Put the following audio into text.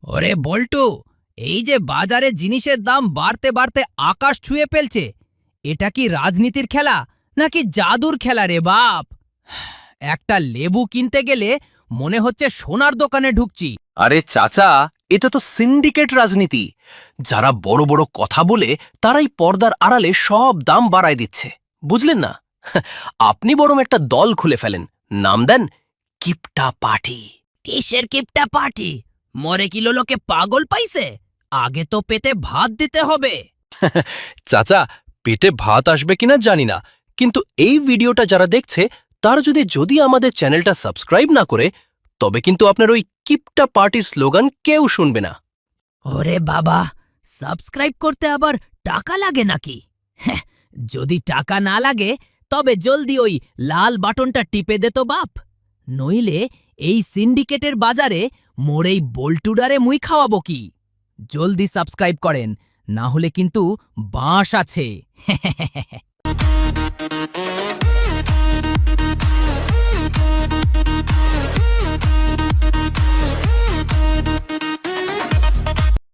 ওরে বল্টু, এই যে বাজারে জিনিসের দাম বাড়তে বাড়তে আকাশ ছুঁয়ে ফেলছে, এটা কি রাজনীতির খেলা নাকি জাদুর খেলা রে বাপ? একটা লেবু কিনতে গেলে মনে হচ্ছে সোনার দোকানে ঢুকছি। আরে চাচা, এটা তো সিন্ডিকেট রাজনীতি। যারা বড় বড় কথা বলে তারাই পর্দার আড়ালে সব দাম বাড়ায় দিচ্ছে, বুঝলেন না? আপনি বরং একটা দল খুলে ফেলেন, নাম দেন কিপটা পার্টি। কিসের কিপটা পার্টি? মরে কিলো লোকে পাগল পাইছে? আগে তো পেটে ভাত দিতে হবে। চাচা, পেটে ভাত আসবে কিনা জানি না, কিন্তু এই ভিডিওটা যারা দেখছে তারা যদি আমাদের চ্যানেলটা সাবস্ক্রাইব না করে, তবে কিন্তু আপনার ওই কিপটা পার্টির স্লোগান কেউ শুনবে না। ওরে বাবা, সাবস্ক্রাইব করতে আবার টাকা লাগে নাকি? হ্যাঁ, যদি টাকা না লাগে তবে জলদি ওই লাল বাটনটা টিপে দে তো বাপ, নইলে এই সিন্ডিকেটের বাজারে মোরেই বল্টুডারে মুই খাওয়াবো কি? জলদি সাবস্ক্রাইব করেন, না হলে কিন্তু বাঁশ আছে।